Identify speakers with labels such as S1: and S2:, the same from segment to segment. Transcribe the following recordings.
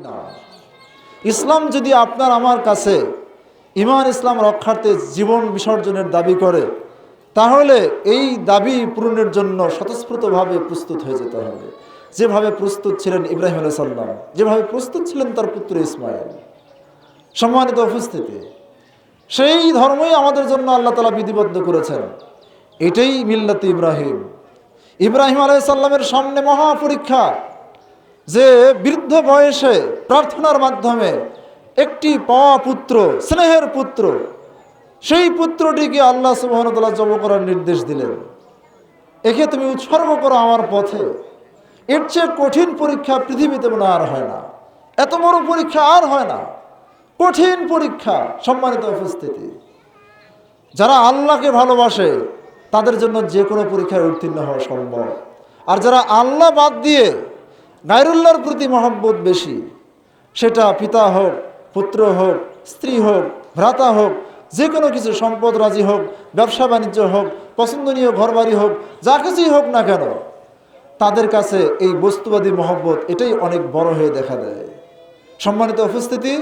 S1: ফিন্নার। ইসলাম যদি আপনার আমার কাছে ঈমান ইসলাম রক্ষার্থে জীবন বিসর্জনের দাবি করে, তাহলে এই দাবি পূরণের জন্য স্বতঃস্ফূর্তভাবে প্রস্তুত হয়ে যেতে হবে, যেভাবে প্রস্তুত ছিলেন ইব্রাহিম আলাইহিস সালাম, যেভাবে প্রস্তুত ছিলেন তার পুত্র ইসমাইল। সম্মানিত উপস্থিতি, সেই ধর্মই আমাদের জন্য আল্লাহ তাআলা বিধিবদ্ধ করেছেন। এটাই মিল্লাতে ইব্রাহিম। ইব্রাহিম আলাইহিস সালামের সামনে মহা পরীক্ষা, যে বৃদ্ধ বয়সে প্রার্থনার মাধ্যমে একটি পাওয়া পুত্র, স্নেহের পুত্র, সেই পুত্রটিকে আল্লাহ সুবহানাহু ওয়া তাআলা জবাই করার নির্দেশ দিলেন। একে তুমি উৎসর্গ করো আমার পথে। এর চেয়ে কঠিন পরীক্ষা পৃথিবীতে মনে আর হয় না, এত বড় পরীক্ষা আর হয় না, কঠিন পরীক্ষা। সম্মানিত উপস্থিতি, যারা আল্লাহকে ভালোবাসে তাদের জন্য যে কোনো পরীক্ষায় উত্তীর্ণ হওয়া সম্ভব। আর যারা আল্লাহ বাদ দিয়ে গায়রুল্লাহর প্রতি মহব্বত বেশি, সেটা পিতা হোক, পুত্র হোক, স্ত্রী হোক, ভ্রাতা হোক, যে কোনো কিছু, সম্পদ রাজি হোক, ব্যবসা বাণিজ্য হোক, পছন্দনীয় ঘরবাড়ি হোক, যা কিছুই হোক না কেন, তাদের কাছে এই বস্তুবাদী মহব্বত এটাই অনেক বড় হয়ে দেখা দেয়। সম্মানিত উপস্থিতি,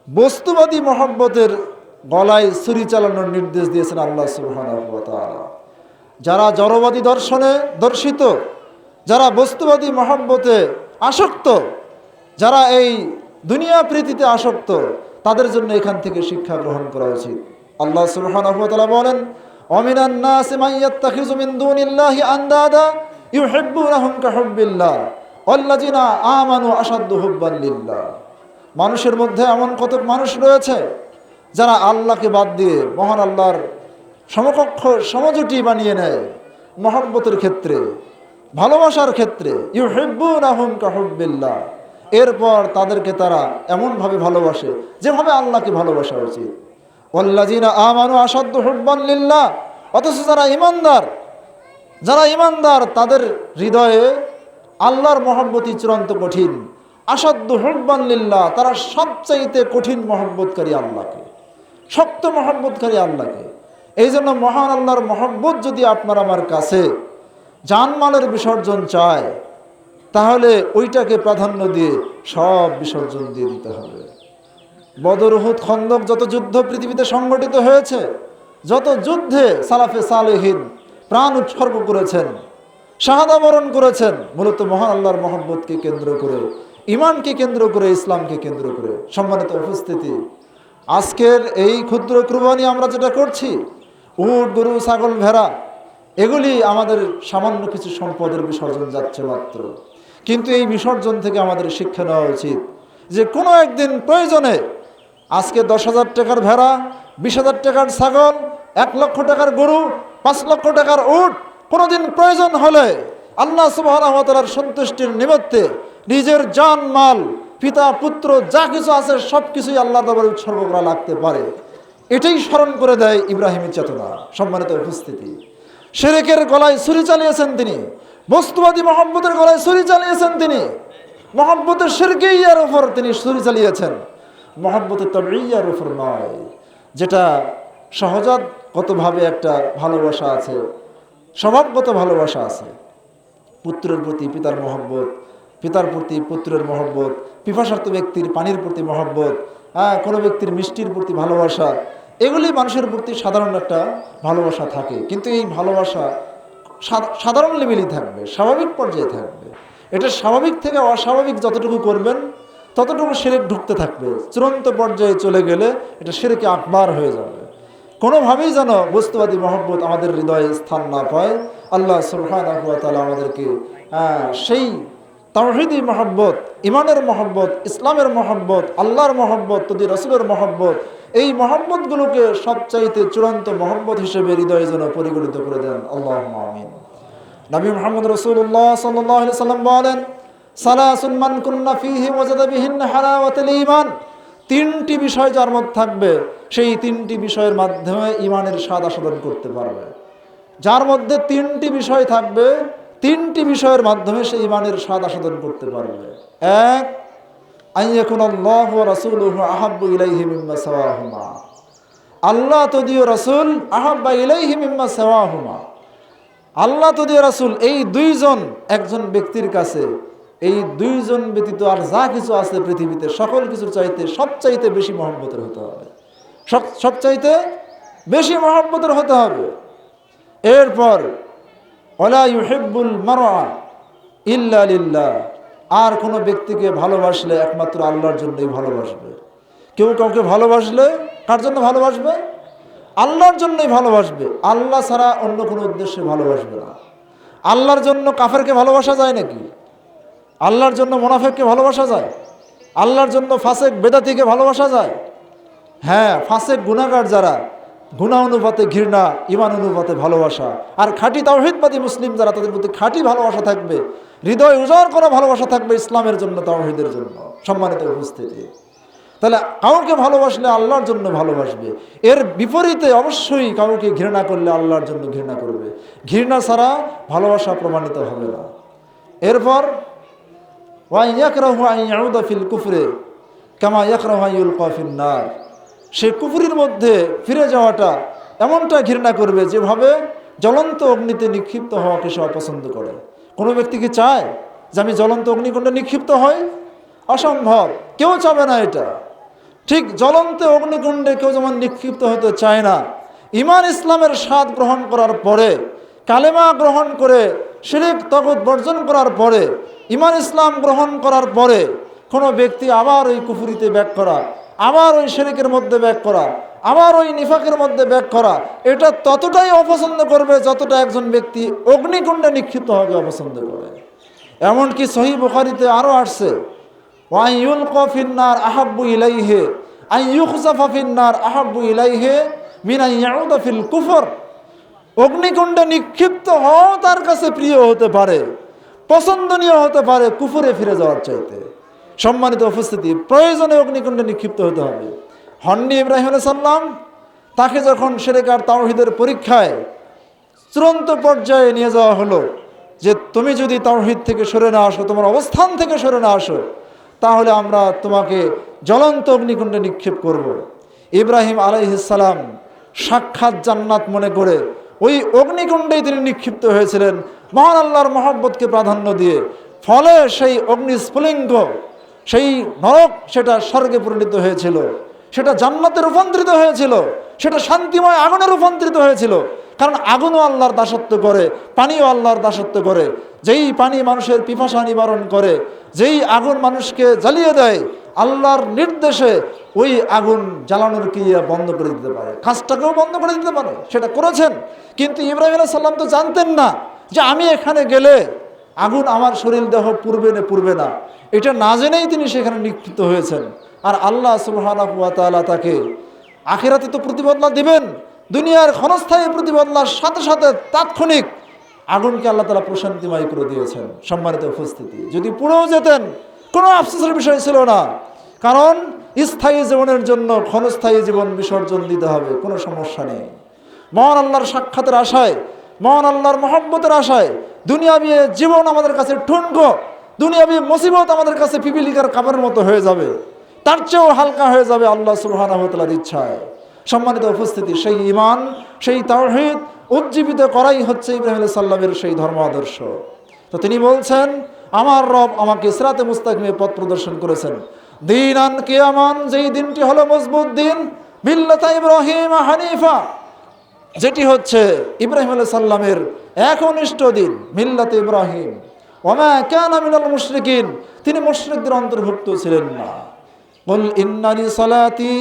S1: বস্তুবাদী মহব্বতের গলায় ছুরি চালানোর নির্দেশ দিয়েছেন আল্লাহ সুবহানাহু ওয়া তাআলা। যারা জড়বাদী দর্শনে দর্শিত, যারা বস্তুবাদী মহব্বতে আসক্ত, যারা এই দুনিয়া প্রীতিতে আসক্ত, তাদের জন্য এখান থেকে শিক্ষা গ্রহণ করা উচিত। আল্লাহ সুবহানাহু ওয়া তাআলা বলেন, ওয়ামিনান নাসি মান ইয়াত্তাখিযু মিন দুনিল্লাহি আনদাদা ইউহিব্বুনাহুম কাহুব্বিল্লাহ ওয়াল্লাযিনা আমানু আশাদ্দু হুব্বান লিল্লাহ। মানুষের মধ্যে এমন কত মানুষ রয়েছে যারা আল্লাহকে বাদ দিয়ে মহান আল্লাহর সমকক্ষ সমজুটি বানিয়ে নেয় মহব্বতের ক্ষেত্রে, ভালোবাসার ক্ষেত্রে। ইউহিব্বুনাহুম কাহুব্বিল্লাহ, এরপর তাদেরকে তারা এমনভাবে ভালোবাসে যেভাবে আল্লাহকে ভালোবাসা উচিত। ওয়াল্লাযিনা আমানু আশাদ্দু হুব্বান লিল্লাহ, অথচ যারা ইমানদার তাদের হৃদয়ে আল্লাহর মহব্বতই চূড়ান্ত কঠিন। আশাদ্দু হুব্বান লিল্লাহ, তারা সবচাইতে কঠিন মহব্বতকারী আল্লাহকে, শক্ত মহব্বতকারী আল্লাহকে। এই জন্য মহান আল্লাহর মহব্বত যদি আপনার আমার কাছে জানমালের বিসর্জন চায়, তাহলে ওইটাকে প্রাধান্য দিয়ে সব বিসর্জন দিয়ে দিতে হবে। বদর, উহুদ, খন্দক, যত যুদ্ধ পৃথিবীতে সংগঠিত হয়েছে, যত যুদ্ধে সালাফে সালেহিন প্রাণ উৎসর্গ করেছেন, শাহাদা বরণ করেছেন, মূলত মহান আল্লাহর মহব্বতকে কেন্দ্র করে, ইমানকে কেন্দ্র করে, ইসলামকে কেন্দ্র করে। সম্মানিত উপস্থিতি, আজকের এই ক্ষুদ্র কুরবানি আমরা যেটা করছি, উট, গরু, ছাগল, ভেড়া, এগুলি আমাদের সামান্য কিছু সম্পদের বিসর্জন যাচ্ছে মাত্র। কিন্তু এই বিসর্জন থেকে আমাদের শিক্ষা নেওয়া উচিত যে কোনো একদিন প্রয়োজনে আজকে 10,000 টাকার ভেড়া, 20,000 টাকার ছাগল, 1 লক্ষ টাকার গরু, 5 লক্ষ টাকার উট, কোনোদিন প্রয়োজন হলে আল্লাহ সুবহানাহু ওয়া তাআলার সন্তুষ্টির নিমিত্তে নিজের জান মাল, পিতা পুত্র যা কিছু আছে সব কিছুই আল্লাহর দরবারে উৎসর্গ করা লাগতে পারে। এটাই স্মরণ করে দেয় ইব্রাহিমের চেতনা। সম্মানিত উপস্থিতি, শিরকের গলায় ছুরি চালিয়েছেন তিনি, বস্তুবাদী মহব্বতের গলায় ছুরি চালিয়েছেন তিনি, মহব্বতের শিরকিয়ার উপর তিনি ছুরি চালিয়েছেন, মহব্বতের তাবঈয়ার উপর নয়। যেটা সহজাতগতভাবে একটা ভালোবাসা আছে, স্বভাবগত ভালোবাসা আছে, পুত্রের প্রতি পিতার মহব্বত, পিতার প্রতি পুত্রের মহব্বত, পিপাসার্ত ব্যক্তির পানির প্রতি মহব্বত, কোনো ব্যক্তির মিষ্টির প্রতি ভালোবাসা, এগুলি মানুষের প্রতি সাধারণ একটা ভালোবাসা থাকে। কিন্তু এই ভালোবাসা সাধারণ লেভেলই থাকবে, স্বাভাবিক পর্যায়ে থাকবে। এটা স্বাভাবিক থেকে অস্বাভাবিক যতটুকু করবেন ততটুকু শিরক ঢুকতে থাকবে। চূড়ান্ত পর্যায়ে চলে গেলে এটা শিরকে আকবার হয়ে যাবে। কোনোভাবেই যেন বস্তুবাদী মহব্বত আমাদের হৃদয়ে স্থান না পায়। আল্লাহ সুবহানাহু ওয়া তাআলা আমাদেরকে সেই তাওহীদি মহব্বত, ইমানের মহব্বত, ইসলামের মহব্বত, আল্লাহর মহব্বত, তদি রাসূলের মহব্বত, এই মহব্বতগুলোকে সবচাইতে চূড়ান্ত মহব্বত হিসেবে হৃদয়ে যেন পরিগণিত করে দেন। আল্লাহুম্মা আমিন। নবী মুহাম্মদ রাসূলুল্লাহ সাল্লাল্লাহু আলাইহি সাল্লাম বলেন, সালাসুন মান কুন্না ফীহি ওয়াজাদা বিহিন্না হালাওয়াতুল ঈমান। 3টি বিষয় যার মধ্যে থাকবে, সেই 3টি বিষয়ের মাধ্যমে ঈমানের স্বাদ আস্বাদন করতে পারবে। যার মধ্যে 3টি বিষয় থাকবে, 3টি বিষয়ের মাধ্যমে সে ঈমানের স্বাদ আস্বাদন করতে পারবে। 1, আইয়াকুনাল্লাহু ওয়া রাসূলুহু আহাব্বু ইলাইহি মিম্মা সাওয়াহুমা। আল্লাহ তদীয় রাসূল আহাব্বা ইলাইহি মিম্মা সাওয়াহুমা। আল্লাহ তদীয় রাসূল এই দুইজন একজন ব্যক্তির কাছে এই দুইজন ব্যতীত আর যা কিছু আছে পৃথিবীতে সকল কিছুর চাইতে সবচাইতে বেশি মহব্বতের হতে হবে, সবচাইতে বেশি মহব্বতের হতে হবে। এরপর ওয়ালা ইউহিব্বুল মারআ ইল্লা লিল্লাহ, আর কোনো ব্যক্তিকে ভালোবাসলে একমাত্র আল্লাহর জন্যই ভালোবাসবে। কেউ কাউকে ভালোবাসলে কার জন্য ভালোবাসবে? আল্লাহর জন্যই ভালোবাসবে, আল্লাহ ছাড়া অন্য কোনো উদ্দেশ্যে ভালোবাসবে না। আল্লাহর জন্য কাফেরকে ভালোবাসা যায় নাকি? আল্লাহর জন্য মুনাফিককে ভালোবাসা যায়? আল্লাহর জন্য ফাসেক বেদাতিকে ভালোবাসা যায়? হ্যাঁ, ফাসেক গুনাহগার যারা, গুনাহ অনুপাতে ঘৃণা, ঈমান অনুপাতে ভালোবাসা। আর খাঁটি তাওহীদবাদী মুসলিম যারা, তাদের প্রতি খাঁটি ভালোবাসা থাকবে, হৃদয় উজাড় করা ভালোবাসা থাকবে ইসলামের জন্য, তাওহীদের জন্য। সম্মানিত উপস্থিতি, তাহলে কাউকে ভালোবাসলে আল্লাহর জন্য ভালোবাসবে। এর বিপরীতে অবশ্যই কাউকে ঘৃণা করলে আল্লাহর জন্য ঘৃণা করবে। ঘৃণা ছাড়া ভালোবাসা প্রমাণিত হবে না। এরপর ওয়া ইয়াকরাহু আন ইয়াউদা ফিল কুফরি কামা ইয়াকরাহু আন ইউলকা ফিন নার, সে কুফরির মধ্যে ফিরে যাওয়াটা এমনটা ঘৃণা করবে যেভাবে জ্বলন্ত অগ্নিতে নিক্ষিপ্ত হওয়াকে সে অপছন্দ করে। কোনো ব্যক্তি কি চায় যে আমি জ্বলন্ত অগ্নিকুণ্ডে নিক্ষিপ্ত হই? অসম্ভব, কেউ চাবে না এটা। ঠিক জ্বলন্ত অগ্নিকুণ্ডে কেউ যেমন নিক্ষিপ্ত হতে চায় না, ঈমান ইসলামের স্বাদ গ্রহণ করার পরে, কালেমা গ্রহণ করে শিরক তাগুত বর্জন করার পরে, ঈমান ইসলাম গ্রহণ করার পরে কোনো ব্যক্তি আবার ওই কুফরিতে ব্যাক করা, আবার ওই শিরকের মধ্যে ব্যাক করা, আবার ওই নিফাকের মধ্যে ব্যাক করা, এটা ততটাই অপছন্দ করবে যতটা একজন ব্যক্তি অগ্নিকুণ্ডে নিক্ষিপ্ত হবে অপছন্দ করে। এমনকি সহিহ বুখারীতে আরও আসছে, ওয়া ইউলকা ফিন্নার আহাব্বু ইলাইহি আন ইউখযাফা ফিন্নার আহাব্বু ইলাইহি মিন আন ইয়াউদা ফিল কুফর, অগ্নিকুণ্ডে নিক্ষিপ্ত হওয়া তার কাছে প্রিয় হতে পারে, পছন্দনীয় হতে পারে কুফরে ফিরে যাওয়ার চাইতে। সম্মানিত উপস্থিতি, প্রয়োজনে অগ্নিকুণ্ডে নিক্ষিপ্ত হতে হবে। হন্নি ইব্রাহিম আলাইহিস সালাম, তাকে যখন শিরক আর তাওহীদের পরীক্ষায় চূড়ান্ত পর্যায়ে নিয়ে যাওয়া হলো যে তুমি যদি তাওহীদ থেকে সরে না আসো, তোমার অবস্থান থেকে সরে না আসো, তাহলে আমরা তোমাকে জ্বলন্ত অগ্নিকুণ্ডে নিক্ষেপ করব। ইব্রাহিম আলাইহিস সালাম সাক্ষাৎ জান্নাত মনে করে ওই অগ্নিকুণ্ডেই তিনি নিক্ষিপ্ত হয়েছিলেন মহান আল্লাহর মহব্বতকে প্রাধান্য দিয়ে। ফলে সেই অগ্নিস্ফুলিঙ্গ, সেই নরক, সেটা স্বর্গে পরিণত হয়েছিল, সেটা জান্নাতে রূপান্তরিত হয়েছিল, সেটা শান্তিময় আগুনে রূপান্তরিত হয়েছিল। কারণ আগুনও আল্লাহর দাসত্ব করে, পানিও আল্লাহর দাসত্ব করে। যেই পানি মানুষের পিপাসা নিবারণ করে, যেই আগুন মানুষকে জ্বালিয়ে দেয়, আল্লাহর নির্দেশে ওই আগুন জ্বালানোর ক্রিয়া বন্ধ করে দিতে পারে, কাজটাকেও বন্ধ করে দিতে পারে। সেটা করেছেন। কিন্তু ইব্রাহিম আলাইহিস সালাম তো জানতেন না যে আমি এখানে গেলে আগুন আমার শরীর দেহ পুড়বে না। এটা না জেনেই তিনি সেখানে নিক্ষিপ্ত হয়েছেন। আর আল্লাহ সুবহানাহু ওয়া তাআলা তাকে আখিরাতে তো প্রতিবদলা দিবেন, দুনিয়ার ক্ষণস্থায়ী প্রতিবদলার সাথে সাথে তাৎক্ষণিক আগুনকে আল্লাহ তাআলা প্রশান্তিময় করে দিয়েছেন। সম্মানিত উপস্থিতি, যদি পুড়েও যেতেন কোনো আফসোসের বিষয় ছিল না, কারণ স্থায়ী জীবনের জন্য ক্ষণস্থায়ী জীবন বিসর্জন দিতে হবে, কোনো সমস্যা নেই। মহান আল্লাহর সাক্ষাতের আশায়, মহান আল্লাহর মহব্বতের আশায় দুনিয়াবী জীবন আমাদের কাছে ঠুনকো, দুনিয়াবী মুসিবত আমাদের কাছে পিপিলিকার কাপড়ের মতো হয়ে যাবে, তার চেয়েও হালকা হয়ে যাবে আল্লাহ সুবহানাহু ওয়া তাআলার ইচ্ছায়। সম্মানিত উপস্থিতি, সেই ঈমান, সেই তাওহীদ উজ্জীবিত করাই হচ্ছে ইব্রাহিম আলাইহিস সালামের সেই ধর্ম আদর্শ। তো তিনি বলছেন, আমার রব আমাকে সিরাতে মুস্তাকিমে পথ প্রদর্শন করেছেন। দীনান কিয়ামান, যেই দিনটি হলো মজবুত দিন, মিল্লাতা ইব্রাহিম হানিফা, যেটি হচ্ছে ইব্রাহিম আলাইহিস সালামের একনিষ্ঠ দিন, মিল্লাতে ইব্রাহিম। ওমা কানা মিনাল মুশরিকিন, তিনি মুশরিকদের অন্তর্ভুক্ত ছিলেন না। কুল ইন্নানি সালাতি,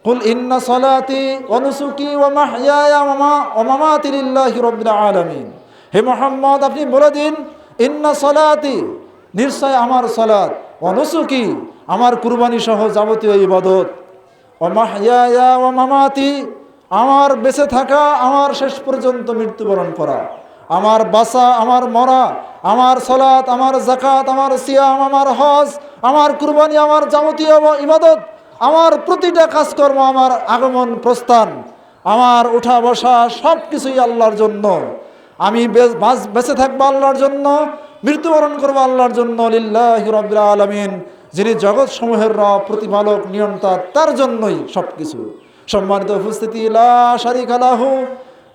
S1: কুল ইন্না সালাতি ওয়া নুসুকি ওয়া মাহইয়ায়া ওয়া মামাতি লিল্লাহি রাব্বিল আলামিন। হে মুহাম্মদ, আপনি বলে দিন, ইন্না সালাতি, নিশ্চয় আমার সালাত, ওয়া নুসুকি, আমার কুরবানি সহ যাবতীয় ইবাদত, ওয়া মাহইয়ায়া ওয়া মামাতি, আমার বেঁচে থাকা, আমার শেষ পর্যন্ত মৃত্যুবরণ করা, আমার বাঁচা, আমার মরা, আমার সালাত, আমার যাকাত, আমার সিয়াম, আমার হজ, আমার কুরবানি, আমার যাবতীয় ইবাদত, আমার প্রতিটা কাজকর্ম, আমার আগমন প্রস্থান, আমার উঠা বসা, সব কিছুই আল্লাহর জন্য। আমি বেঁচে থাকবো আল্লাহর জন্য, মৃত্যুবরণ করবো আল্লাহর জন্য। লিল্লাহি রাব্বিল আলামিন, যিনি জগৎ সমূহের রব, প্রতিপালক, নিয়ন্তা, তার জন্যই সব কিছু। সম্মানিত উপস্থিতি, লা শারিকা লাহু,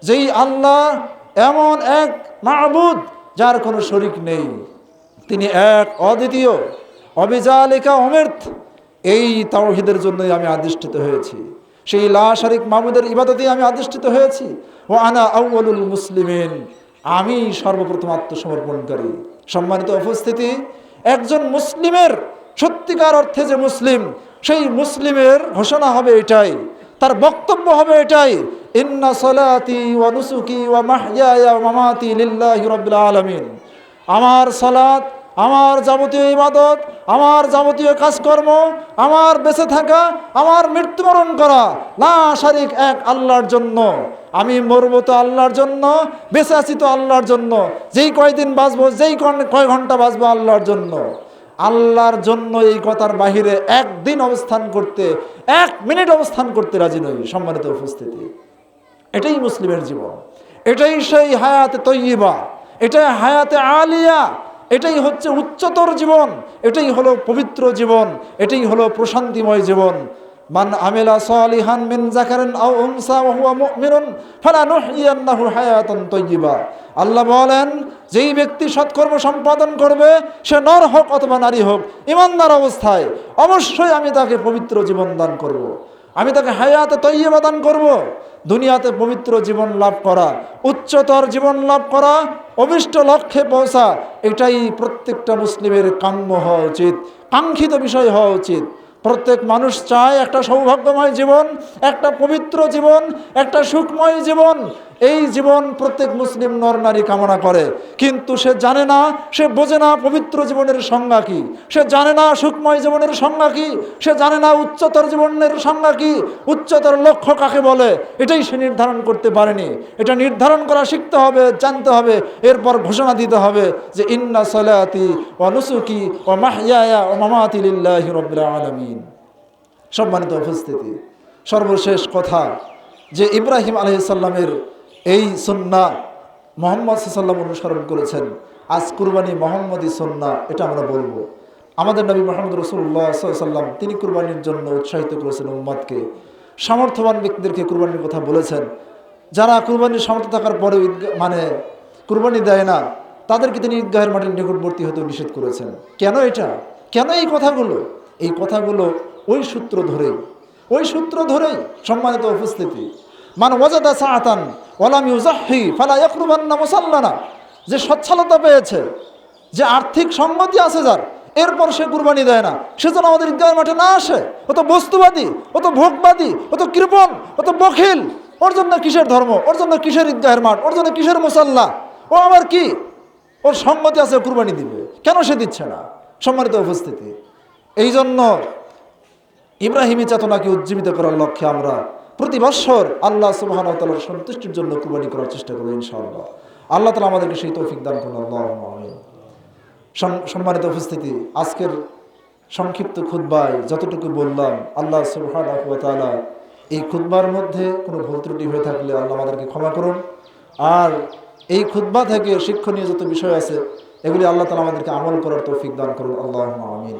S1: যেই আল্লাহ এমন এক মাবুদ যার কোনো শরিক নেই, তিনি এক, অদ্বিতীয়। অবিজালিকা উমিরত, এই তাওহীদের জন্যই আমি আদিষ্ঠিত হয়েছি, সেই লা শারিক মাবুদের ইবাদতেই আমি আদিষ্ঠিত হয়েছি। ওয়া আনা আউয়ালুল মুসলিমিন, আমি সর্বপ্রথম আত্মসমর্পণকারী। সম্মানিত উপস্থিতি, একজন মুসলিমের সত্যিকার অর্থে যে মুসলিম, সেই মুসলিমের ঘোষণা হবে এটাই, তার বক্তব্য হবে এটাই, ইন্না সলাতি ওয়া নুসুকি ওয়া মাহইয়ায়া ওয়া মামাতি লিল্লাহি রাব্বিল আলামিন। আমার সালাত, আমার যাবতীয় ইবাদত, আমার যাবতীয় কাজকর্ম, আমার বেঁচে থাকা, আমার মৃত্যুবরণ করা লা শারিক এক আল্লাহর জন্য। আমি মরবো তো আল্লাহর জন্য, বেঁচে আছি তো আল্লাহর জন্য, যেই কয়দিন বাঁচবো, যেই কয় ঘন্টা বাঁচবো আল্লাহর জন্য। আল্লাহর জন্য এই কথার বাহিরে একদিন অবস্থান করতে, 1 মিনিট অবস্থান করতে রাজি নই। সম্মানিত উপস্থিতি, এটাই মুসলিমের জীবন, এটাই সেই হায়াতে তৈয়বা, এটাই হায়াতে আলিয়া, এটাই হচ্ছে উচ্চতর জীবন, এটাই হলো পবিত্র জীবন, এটাই হলো প্রশান্তিময় জীবন। মান আমিলা সালিহান মিন যাকারিন আও উনসা ওয়া হুয়া মুমিনুন ফালানুহইয়ান্নাহু হায়াতান তাইয়্যিবা। আল্লাহ বলেন, যেই ব্যক্তি সৎকর্ম সম্পাদন করবে, সে নর হোক অথবা নারী হোক, ঈমানদার অবস্থায়, অবশ্যই আমি তাকে পবিত্র জীবন দান করব, আমি তাকে হায়াতে তৈয়্যিবা দান করব। দুনিয়াতে পবিত্র জীবন লাভ করা, উচ্চতর জীবন লাভ করা, অভিষ্ট লক্ষ্যে পৌঁছা, এটাই প্রত্যেকটা মুসলিমের কাম্য হওয়া উচিত, কাঙ্ক্ষিত বিষয় হওয়া উচিত। প্রত্যেক মানুষ চায় একটা সৌভাগ্যময় জীবন, একটা পবিত্র জীবন, একটা সুখময় জীবন। এই জীবন প্রত্যেক মুসলিম নর নারী কামনা করে, কিন্তু সে জানে না, সে বোঝে না পবিত্র জীবনের সংজ্ঞা কি, সে জানে না সুখময় জীবনের সংজ্ঞা কি, সে জানে না উচ্চতর জীবনের সংজ্ঞা কি, উচ্চতর লক্ষ্য কাকে বলে, এটাই সে নির্ধারণ করতে পারেনি। এটা নির্ধারণ করা শিখতে হবে, জানতে হবে, এরপর ঘোষণা দিতে হবে যে ইন্না সালাতি ওয়া নুসুকি ওয়া মাহইয়ায়া ওয়া মামাতি লিল্লাহি রাব্বিল আলামিন। সম্মানিত উপস্থিতি, সর্বশেষ কথা যে ইব্রাহিম আলাইহিস সালামের এই সুন্নাহ মুহাম্মদ সাল্লাল্লাহু আলাইহি ওয়াসাল্লাম অনুসরণ করেছেন। আজ কুরবানি মুহাম্মদী সুন্নাহ, এটা আমরা বলবো। আমাদের নবী মুহাম্মদ রাসূলুল্লাহ সাল্লাল্লাহু আলাইহি ওয়াসাল্লাম তিনি কুরবানির জন্য উৎসাহিত করেছেন উম্মতকে। সামর্থ্যবান ব্যক্তিদেরকে কুরবানির কথা বলেছেন। যারা কুরবানির সামর্থ্য থাকার পরেও কুরবানি দেয় না, তাদেরকে তিনি ঈদগাহের মাঠের নিকটবর্তী হতে নিষেধ করেছেন। কেন এটা, কেন এই কথাগুলো? এই কথাগুলো ওই সূত্র ধরেই সম্মানিত উপস্থিতি, মান ওয়াজাদা সাআতান ওয়া লাম ইউযাহি ফালা ইয়াকরুবান্না মুসাল্লানা, যে সচ্ছলতা পেয়েছে, যে আর্থিক সঙ্গতি আছে যার, এরপর সে কুরবানি দেয় না, সেজন্য আমাদের ঈদগাহের মাঠে না আসে। ও তো বস্তুবাদী, ও তো ভোগবাদী, ও তো কৃপণ, ও তো বখিল, ওর জন্য কিসের ধর্ম, ওর জন্য কিসের ঈদগাহের মাঠ, ওর জন্য কিসের মুসাল্লা, ও আবার কি, ওর সঙ্গতি আছে কুরবানি দিবে, কেন সে দিচ্ছে না? সম্মানিত উপস্থিতি, এই জন্য ইব্রাহিমী চেতনাকে উজ্জীবিত করার লক্ষ্যে আমরা প্রতি বৎসর আল্লাহ সুবহানাহু ওয়া তাআলার সন্তুষ্টির জন্য কুরবানি করার চেষ্টা করব ইনশাআল্লাহ। আল্লাহ তাআলা আমাদেরকে সেই তৌফিক দান করুন, আল্লাহুম্মা আমিন। সম্মানিত উপস্থিতি, আজকের সংক্ষিপ্ত খুতবায় যতটুকু বললাম, আল্লাহ সুবহানাহু ওয়া তাআলা এই খুতবার মধ্যে কোনো ভুল ত্রুটি হয়ে থাকলে আল্লাহ আমাদেরকে ক্ষমা করুন। আর এই খুতবা থেকে শিক্ষণীয় যত বিষয় আছে, এগুলি আল্লাহ তাআলা আমাদেরকে আমল করার তৌফিক দান করুন, আল্লাহুম্মা আমিন।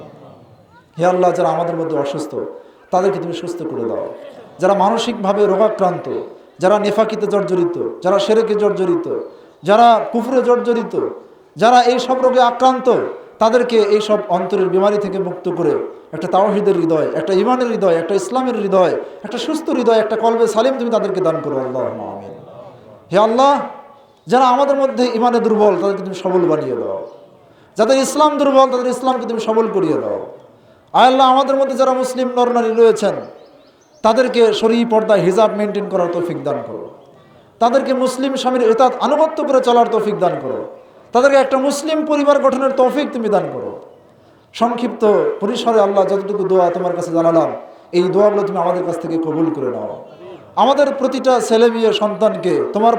S1: হে আল্লাহ, যারা আমাদের মধ্যে অসুস্থ তাদেরকে তুমি সুস্থ করে দাও। যারা মানসিকভাবে রোগাক্রান্ত, যারা নেফাকিতে জর্জরিত, যারা শিরকে জর্জরিত, যারা কুফরে জর্জরিত, যারা এই সব রোগে আক্রান্ত, তাদেরকে এই সব অন্তরের বিমারি থেকে মুক্ত করে একটা তাওহীদের হৃদয়, একটা ঈমানের হৃদয়, একটা ইসলামের হৃদয়, একটা সুস্থ হৃদয়, একটা কলবে সালিম তুমি তাদেরকে দান করো, আল্লাহুম্মা আমিন। হে আল্লাহ, যারা আমাদের মধ্যে ঈমানে দুর্বল তাদেরকে তুমি সবল বানিয়ে দাও। যাদের ইসলাম দুর্বল তাদের ইসলামকে তুমি সবল করিয়ে দাও। আয় আল্লাহ, আমাদের মধ্যে যারা মুসলিম নরনারী রয়েছেন তাদেরকে শরঈ পর্দা হিজাব মেনটেন করার তৌফিক দান করো। তাদেরকে মুসলিম স্বামীর ইতাত আনুগত্য করে চলার তৌফিক দান করো। তাদেরকে একটা মুসলিম পরিবার গঠনের তৌফিক তুমি দান করো। সংক্ষিপ্ত পরিসরে আল্লাহ যতটুকু দোয়া তোমার কাছে জানালাম, এই দোয়াগুলো তুমি আমাদের কাছ থেকে কবুল করে নাও। আমাদের প্রতিটা ছেলে মেয়ে সন্তানকে তোমার